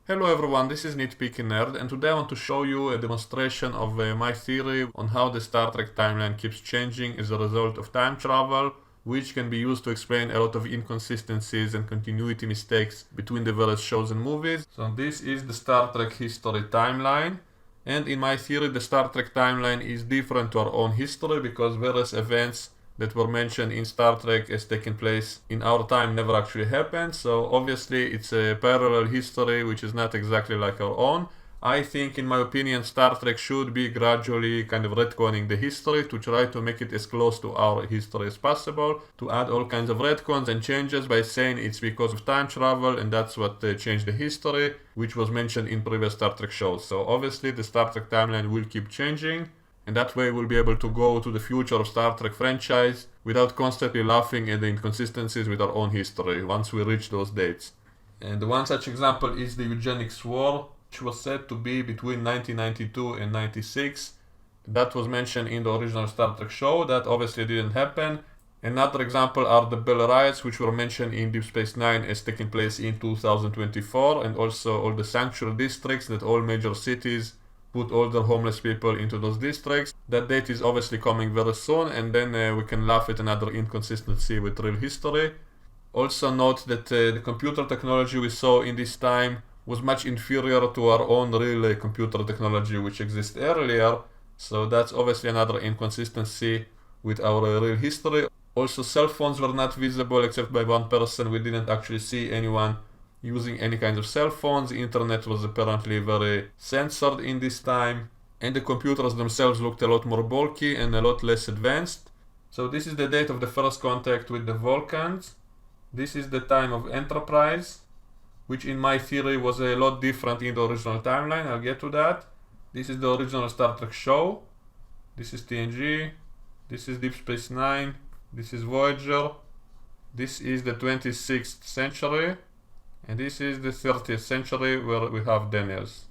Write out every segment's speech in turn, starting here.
Hello everyone, this is Nitpicking Nerd, and today I want to show you a demonstration of my theory on how the Star Trek timeline keeps changing as a result of time travel, which can be used to explain a lot of inconsistencies and continuity mistakes between the various shows and movies. So this is the Star Trek history timeline, and in my theory the Star Trek timeline is different to our own history because various events that were mentioned in Star Trek as taking place in our time never actually happened. So obviously it's a parallel history which is not exactly like our own. I think, in my opinion, Star Trek should be gradually kind of retconning the history to try to make it as close to our history as possible, to add all kinds of retcons and changes by saying it's because of time travel and that's what changed the history, which was mentioned in previous Star Trek shows. So obviously the Star Trek timeline will keep changing, and that way we'll be able to go to the future of Star Trek franchise without constantly laughing at the inconsistencies with our own history once we reach those dates. And one such example is the eugenics war, which was said to be between 1992 and 96. That was mentioned in the original Star Trek show. That obviously didn't happen. Another example are the Bell riots, which were mentioned in Deep Space Nine as taking place in 2024, and also all the sanctuary districts that all major cities put all the homeless people into those districts. That date is obviously coming very soon, and then we can laugh at another inconsistency with real history. Also note that the computer technology we saw in this time was much inferior to our own real computer technology which exists earlier, so that's obviously another inconsistency with our real history. Also, cell phones were not visible except by one person. We didn't actually see anyone using any kind of cell phones. The internet was apparently very censored in this time, and the computers themselves looked a lot more bulky and a lot less advanced. So this is the date of the first contact with the Vulcans. This is the time of Enterprise, which in my theory was a lot different in the original timeline. I'll get to that. This is the original Star Trek show. This is TNG. This is Deep Space Nine. This is Voyager. This is the 26th century. And this is the 30th century where we have Daniels.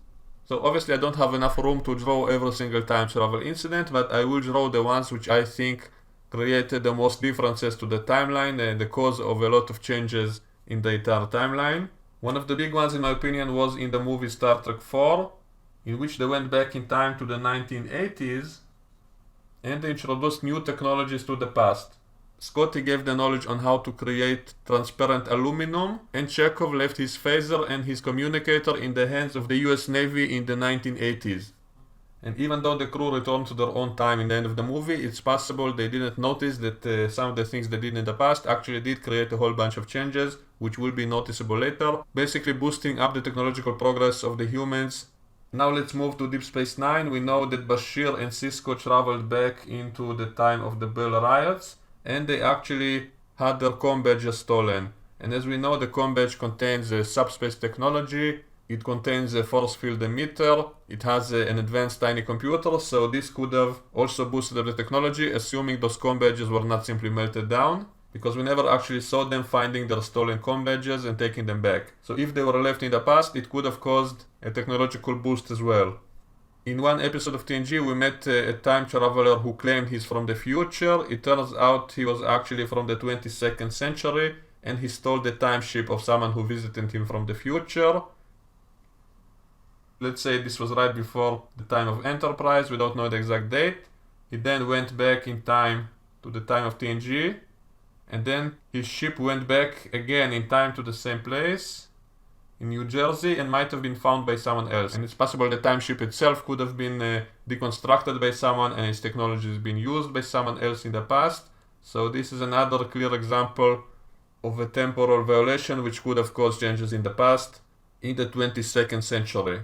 So obviously I don't have enough room to draw every single time travel incident, but I will draw the ones which I think created the most differences to the timeline and the cause of a lot of changes in the entire timeline. One of the big ones in my opinion was in the movie Star Trek 4, in which they went back in time to the 1980s and they introduced new technologies to the past. Scotty gave the knowledge on how to create transparent aluminum, and Chekhov left his phaser and his communicator in the hands of the US Navy in the 1980s. And even though the crew returned to their own time in the end of the movie, it's possible they didn't notice that some of the things they did in the past actually did create a whole bunch of changes, which will be noticeable later, basically boosting up the technological progress of the humans. Now let's move to Deep Space Nine. We know that Bashir and Sisko traveled back into the time of the Bell riots, and they actually had their comm badges stolen. And as we know, the comm badge contains a subspace technology, it contains a force field emitter, it has an advanced tiny computer, so this could have also boosted up the technology, assuming those comm badges were not simply melted down, because we never actually saw them finding their stolen comm badges and taking them back. So if they were left in the past, it could have caused a technological boost as well. In one episode of TNG, we met a time traveler who claimed he's from the future. It turns out he was actually from the 22nd century, and he stole the time ship of someone who visited him from the future. Let's say this was right before the time of Enterprise, we don't know the exact date. He then went back in time to the time of TNG, and then his ship went back again in time to the same place in New Jersey and might have been found by someone else. And it's possible the time ship itself could have been deconstructed by someone and its technology has been used by someone else in the past. So this is another clear example of a temporal violation which could have caused changes in the past in the 22nd century.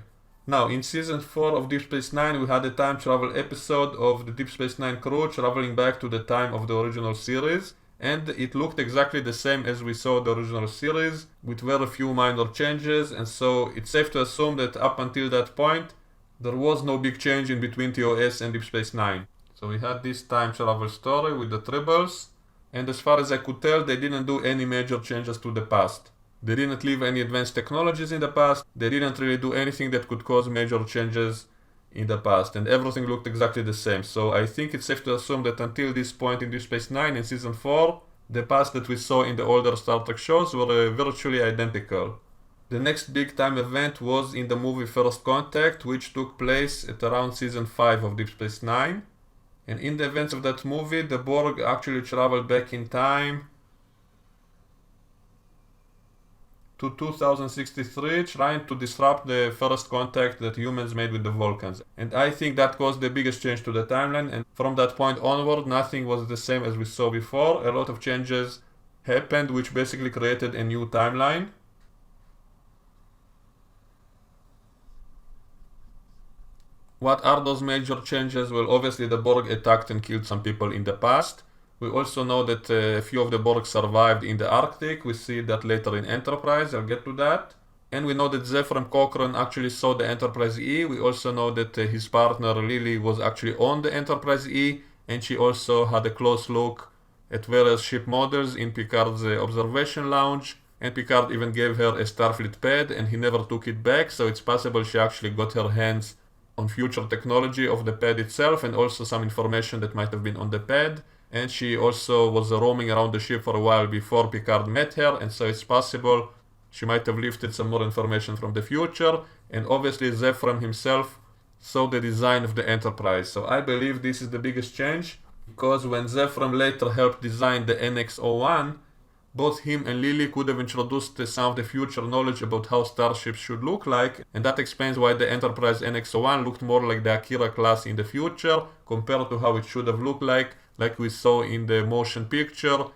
Now, in season 4 of Deep Space Nine, we had a time travel episode of the Deep Space Nine crew traveling back to the time of the original series. And it looked exactly the same as we saw the original series, with very few minor changes, and so it's safe to assume that up until that point, there was no big change in between TOS and Deep Space Nine. So we had this time travel story with the Tribbles, and as far as I could tell, they didn't do any major changes to the past. They didn't leave any advanced technologies in the past, they didn't really do anything that could cause major changes in the past, and everything looked exactly the same. So I think it's safe to assume that until this point in Deep Space Nine in season 4, the past that we saw in the older Star Trek shows were virtually identical. The next big time event was in the movie First Contact, which took place at around season 5 of Deep Space Nine. And in the events of that movie, the Borg actually traveled back in time to 2063, trying to disrupt the first contact that humans made with the Vulcans. And I think that caused the biggest change to the timeline, and from that point onward, nothing was the same as we saw before. A lot of changes happened, which basically created a new timeline. What are those major changes? Well, obviously the Borg attacked and killed some people in the past. We also know that a few of the Borg survived in the Arctic. We see that later in Enterprise. I'll get to that. And we know that Zefram Cochrane actually saw the Enterprise E. We also know that his partner Lily was actually on the Enterprise E, and she also had a close look at various ship models in Picard's observation lounge. And Picard even gave her a Starfleet pad, and he never took it back, so it's possible she actually got her hands on future technology of the pad itself, and also some information that might have been on the pad. And she also was roaming around the ship for a while before Picard met her, and so it's possible she might have lifted some more information from the future. And obviously Zefram himself saw the design of the Enterprise. So I believe this is the biggest change, because when Zefram later helped design the NX-01, both him and Lily could have introduced some of the future knowledge about how starships should look like, and that explains why the Enterprise NX-01 looked more like the Akira class in the future compared to how it should have looked like we saw in the motion picture.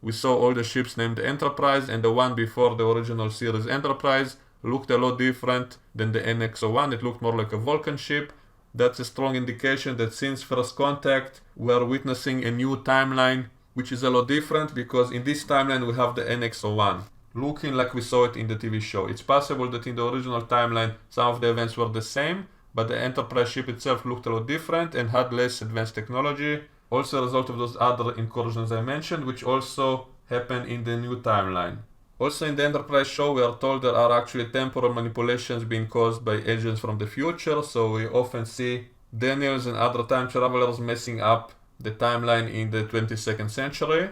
We saw all the ships named Enterprise, and the one before the original series Enterprise looked a lot different than the NX-01. It looked more like a Vulcan ship. That's a strong indication that since First Contact, we are witnessing a new timeline, which is a lot different, because in this timeline we have the NX-01 looking like we saw it in the TV show. It's possible that in the original timeline some of the events were the same, but the Enterprise ship itself looked a lot different and had less advanced technology, also a result of those other incursions I mentioned, which also happen in the new timeline. Also in the Enterprise show, we are told there are actually temporal manipulations being caused by agents from the future, so we often see Daniels and other time travelers messing up the timeline in the 22nd century.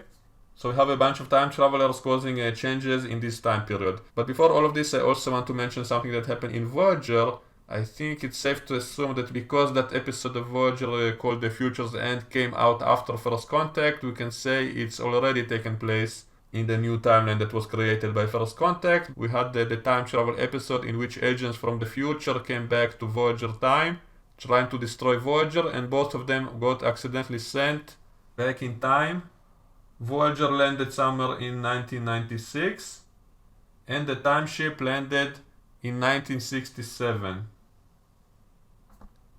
So we have a bunch of time travelers causing changes in this time period. But before all of this, I also want to mention something that happened in Voyager. I think it's safe to assume that because that episode of Voyager called The Future's End came out after First Contact, we can say it's already taken place in the new timeline that was created by First Contact. We had the time travel episode in which agents from the future came back to Voyager time, trying to destroy Voyager, and both of them got accidentally sent back in time. Voyager landed somewhere in 1996, and the time ship landed in 1967,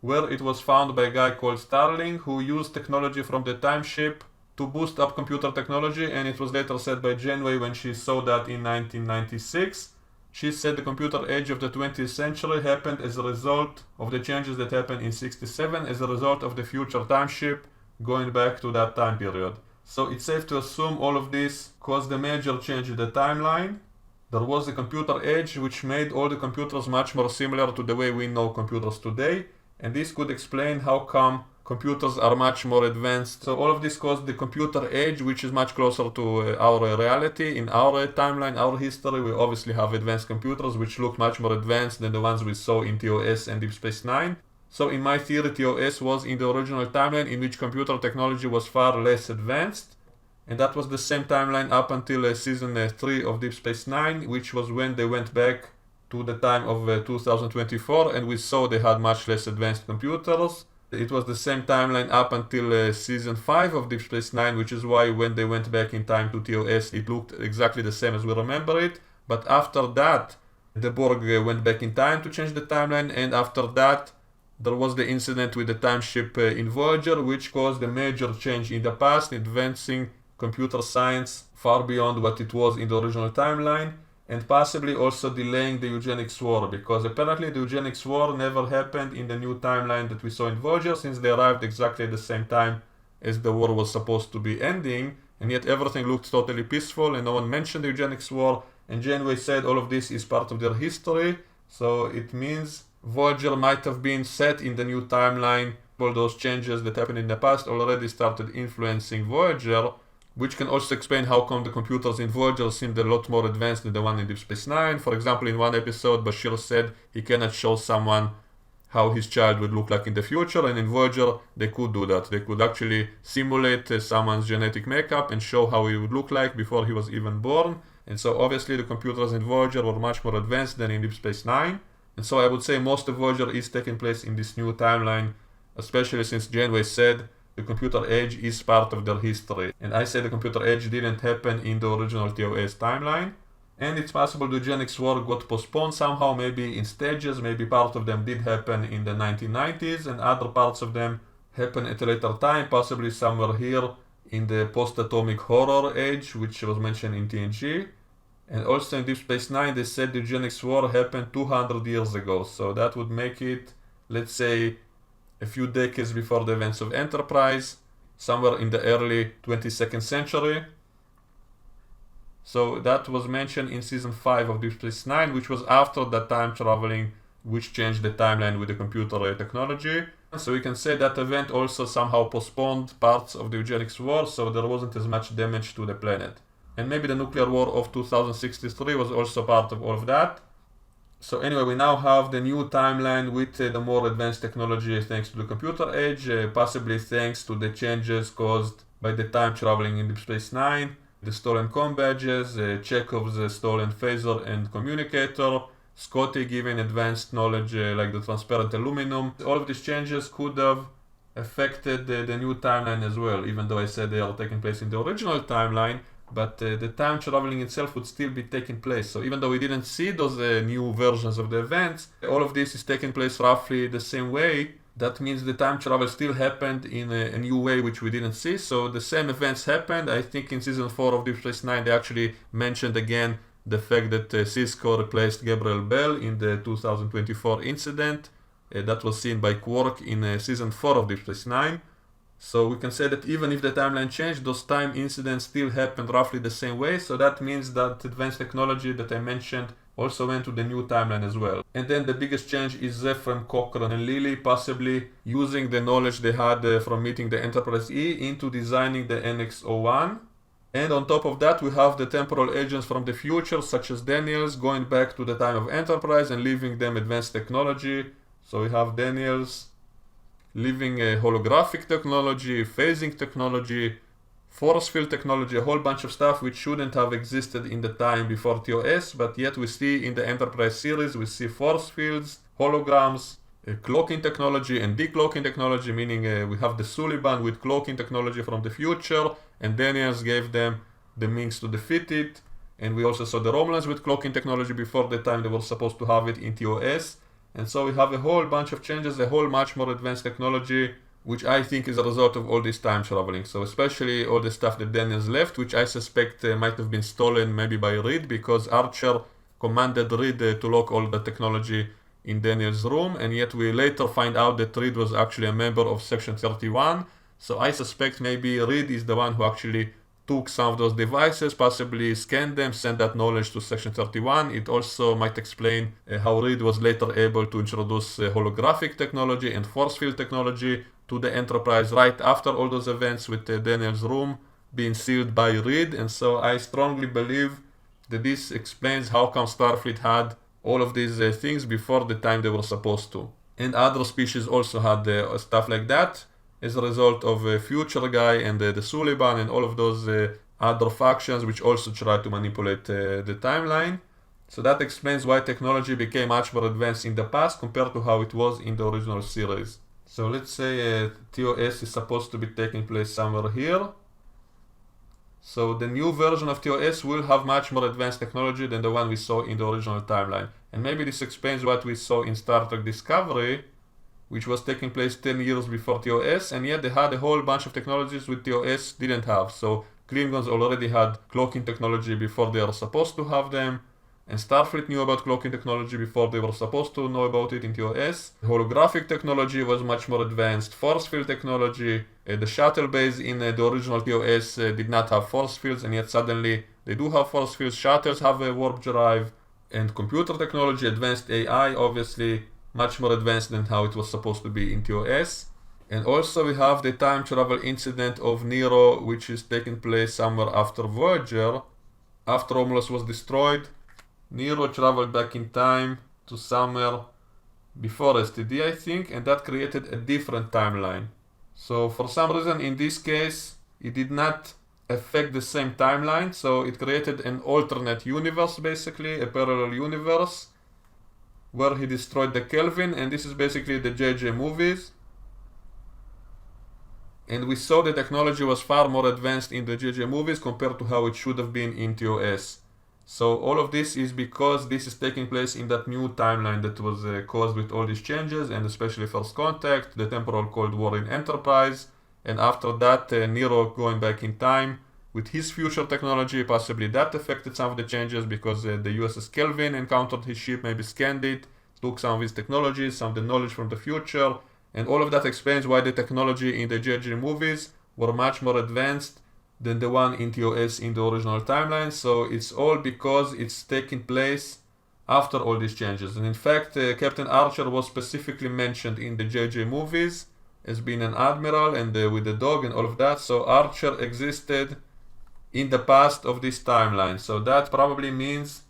where it was found by a guy called Starling, who used technology from the time ship to boost up computer technology. And it was later said by Janeway when she saw that in 1996. She said the computer age of the 20th century happened as a result of the changes that happened in 67 as a result of the future time ship going back to that time period. So it's safe to assume all of this caused a major change in the timeline. There was a computer age which made all the computers much more similar to the way we know computers today, and this could explain how come computers are much more advanced. So all of this caused the computer age, which is much closer to our reality. In our timeline, our history, we obviously have advanced computers which look much more advanced than the ones we saw in TOS and Deep Space Nine. So in my theory, TOS was in the original timeline in which computer technology was far less advanced. And that was the same timeline up until season 3 of Deep Space Nine, which was when they went back to the time of 2024, and we saw they had much less advanced computers. It was the same timeline up until season 5 of Deep Space Nine, which is why when they went back in time to TOS, it looked exactly the same as we remember it. But after that, the Borg went back in time to change the timeline, and after that, there was the incident with the time ship in Voyager, which caused a major change in the past, advancing computer science far beyond what it was in the original timeline, and possibly also delaying the eugenics war, because apparently the eugenics war never happened in the new timeline that we saw in Voyager, since they arrived exactly at the same time as the war was supposed to be ending, and yet everything looked totally peaceful and no one mentioned the eugenics war, and Janeway said all of this is part of their history, so it means Voyager might have been set in the new timeline. All those changes that happened in the past already started influencing Voyager, which can also explain how come the computers in Voyager seemed a lot more advanced than the one in Deep Space Nine. For example, in one episode, Bashir said he cannot show someone how his child would look like in the future, and in Voyager they could do that. They could actually simulate someone's genetic makeup and show how he would look like before he was even born. And so obviously the computers in Voyager were much more advanced than in Deep Space Nine. And so I would say most of Voyager is taking place in this new timeline, especially since Janeway said the computer age is part of their history. And I say the computer age didn't happen in the original TOS timeline. And it's possible the eugenics war got postponed somehow, maybe in stages, maybe part of them did happen in the 1990s and other parts of them happen at a later time, possibly somewhere here in the post-atomic horror age, which was mentioned in TNG. And also in Deep Space Nine, they said the eugenics war happened 200 years ago, so that would make it, let's say, a few decades before the events of Enterprise, somewhere in the early 22nd century. So that was mentioned in season 5 of Deep Space Nine, which was after that time traveling, which changed the timeline with the computer technology. So we can say that event also somehow postponed parts of the eugenics war, so there wasn't as much damage to the planet. And maybe the nuclear war of 2063 was also part of all of that. So anyway, we now have the new timeline with the more advanced technology thanks to the computer age, possibly thanks to the changes caused by the time traveling in Deep Space Nine, the stolen comm badges, Chekhov's stolen phaser and communicator, Scotty giving advanced knowledge like the transparent aluminum. All of these changes could have affected the new timeline as well, even though I said they are taking place in the original timeline, but the time traveling itself would still be taking place. So even though we didn't see those new versions of the events, all of this is taking place roughly the same way. That means the time travel still happened in a new way which we didn't see. So the same events happened. I think in season 4 of Deep Space Nine they actually mentioned again the fact that Sisko replaced Gabriel Bell in the 2024 incident. That was seen by Quark in season 4 of Deep Space Nine. So we can say that even if the timeline changed, those time incidents still happened roughly the same way. So that means that advanced technology that I mentioned also went to the new timeline as well. And then the biggest change is Zephyr, Cochrane and Lily possibly using the knowledge they had from meeting the Enterprise E into designing the NX-01. And on top of that we have the temporal agents from the future such as Daniels going back to the time of Enterprise and leaving them advanced technology. So we have Daniels leaving holographic technology, phasing technology, force field technology, a whole bunch of stuff which shouldn't have existed in the time before TOS, but yet we see in the Enterprise series, we see force fields, holograms, cloaking technology and decloaking technology, meaning we have the Suliban with cloaking technology from the future, and Daniels gave them the means to defeat it, and we also saw the Romulans with cloaking technology before the time they were supposed to have it in TOS, and so we have a whole bunch of changes, a whole much more advanced technology, which I think is a result of all this time traveling. So especially all the stuff that Daniels left, which I suspect might have been stolen maybe by Reed, because Archer commanded Reed to lock all the technology in Daniels' room, and yet we later find out that Reed was actually a member of Section 31. So I suspect maybe Reed is the one who actually took some of those devices, possibly scanned them, sent that knowledge to Section 31. It also might explain how Reed was later able to introduce holographic technology and force field technology to the Enterprise right after all those events with Daniel's room being sealed by Reed. And so I strongly believe that this explains how come Starfleet had all of these things before the time they were supposed to. And other species also had stuff like that as a result of Future Guy and the Suliban and all of those other factions which also tried to manipulate the timeline. So that explains why technology became much more advanced in the past compared to how it was in the original series. So let's say TOS is supposed to be taking place somewhere here. So the new version of TOS will have much more advanced technology than the one we saw in the original timeline. And maybe this explains what we saw in Star Trek Discovery, which was taking place 10 years before TOS, and yet they had a whole bunch of technologies which TOS didn't have. So Klingons already had cloaking technology before they were supposed to have them, and Starfleet knew about cloaking technology before they were supposed to know about it in TOS. Holographic technology was much more advanced, force field technology, the shuttle base in the original TOS did not have force fields, and yet suddenly they do have force fields. Shuttles have a warp drive, and computer technology, advanced AI, obviously much more advanced than how it was supposed to be in TOS. And also we have the time travel incident of Nero, which is taking place somewhere after Voyager. After Romulus was destroyed, Nero traveled back in time to somewhere before STD, I think, and that created a different timeline. So for some reason in this case, it did not affect the same timeline, so it created an alternate universe, basically, a parallel universe, where he destroyed the Kelvin, and this is basically the JJ movies. And we saw the technology was far more advanced in the JJ movies compared to how it should have been in TOS. So all of this is because this is taking place in that new timeline that was caused with all these changes, and especially First Contact, the temporal Cold War in Enterprise, and after that Nero going back in time with his future technology. Possibly that affected some of the changes because the USS Kelvin encountered his ship, maybe scanned it, took some of his technologies, some of the knowledge from the future, and all of that explains why the technology in the JJ movies were much more advanced than the one in TOS in the original timeline. So it's all because it's taking place after all these changes. And in fact, Captain Archer was specifically mentioned in the JJ movies as being an admiral and with the dog and all of that. So Archer existed in the past of this timeline. So that probably means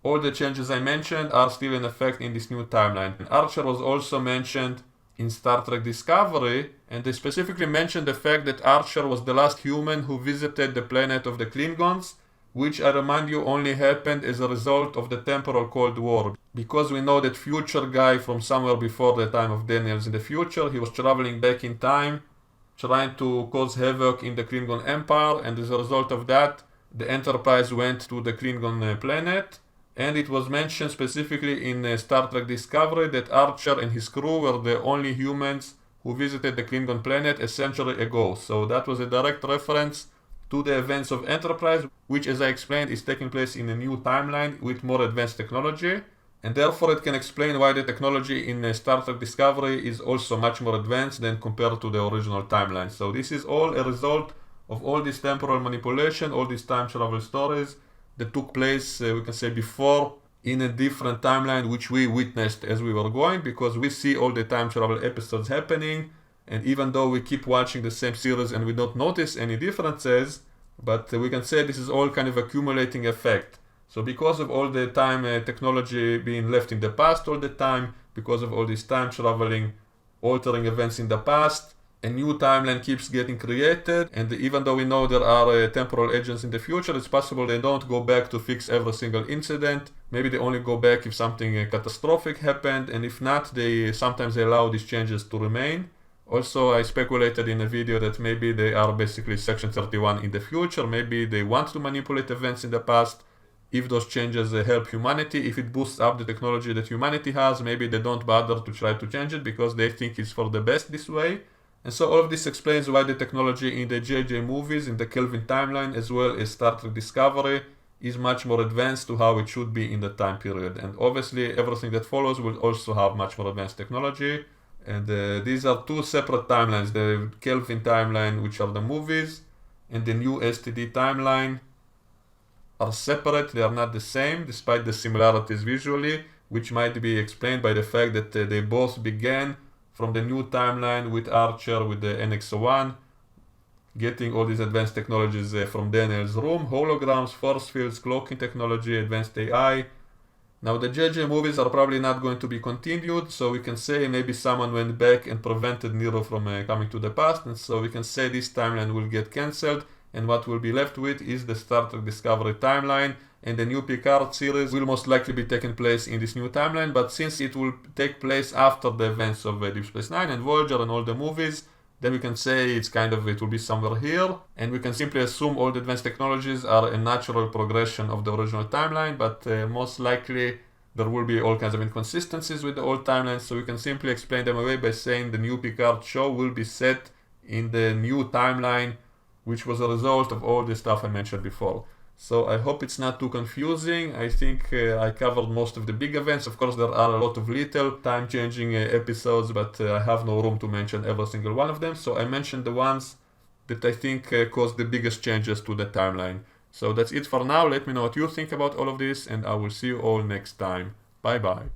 all the changes I mentioned are still in effect in this new timeline. Archer was also mentioned in Star Trek Discovery, and they specifically mentioned the fact that Archer was the last human who visited the planet of the Klingons, which I remind you only happened as a result of the temporal Cold War. Because we know that future guy from somewhere before the time of Daniels in the future, he was traveling back in time, trying to cause havoc in the Klingon Empire, and as a result of that, the Enterprise went to the Klingon planet. And it was mentioned specifically in Star Trek Discovery that Archer and his crew were the only humans who visited the Klingon planet a century ago. So that was a direct reference to the events of Enterprise, which, as I explained, is taking place in a new timeline with more advanced technology. And therefore it can explain why the technology in Star Trek Discovery is also much more advanced than compared to the original timeline. So this is all a result of all this temporal manipulation, all these time travel stories that took place, we can say, before in a different timeline, which we witnessed as we were going, because we see all the time travel episodes happening, and even though we keep watching the same series and we don't notice any differences, but we can say this is all kind of accumulating effect. So because of all the time technology being left in the past all the time, because of all this time traveling, altering events in the past, a new timeline keeps getting created, and even though we know there are temporal agents in the future, it's possible they don't go back to fix every single incident. Maybe they only go back if something catastrophic happened, and if not, they sometimes allow these changes to remain. Also, I speculated in a video that maybe they are basically Section 31 in the future. Maybe they want to manipulate events in the past. If those changes help humanity, if it boosts up the technology that humanity has, maybe they don't bother to try to change it because they think it's for the best this way. And so all of this explains why the technology in the JJ movies, in the Kelvin timeline, as well as Star Trek Discovery, is much more advanced to how it should be in the time period. And obviously everything that follows will also have much more advanced technology. And these are two separate timelines, the Kelvin timeline, which are the movies, and the new STD timeline are separate. They are not the same, despite the similarities visually, which might be explained by the fact that they both began from the new timeline with Archer, with the NX-01, getting all these advanced technologies from Daniel's room, holograms, force fields, cloaking technology, advanced AI. Now the JJ movies are probably not going to be continued, so we can say maybe someone went back and prevented Nero from coming to the past, and so we can say this timeline will get cancelled, and what we'll be left with is the Star Trek Discovery timeline, and the new Picard series will most likely be taking place in this new timeline, but since it will take place after the events of Deep Space Nine and Voyager and all the movies, then we can say it will be somewhere here, and we can simply assume all the advanced technologies are a natural progression of the original timeline, but most likely there will be all kinds of inconsistencies with the old timeline, so we can simply explain them away by saying the new Picard show will be set in the new timeline, which was a result of all the stuff I mentioned before. So I hope it's not too confusing. I think I covered most of the big events. Of course, there are a lot of little time-changing episodes, but I have no room to mention every single one of them. So I mentioned the ones that I think caused the biggest changes to the timeline. So that's it for now. Let me know what you think about all of this, and I will see you all next time. Bye bye.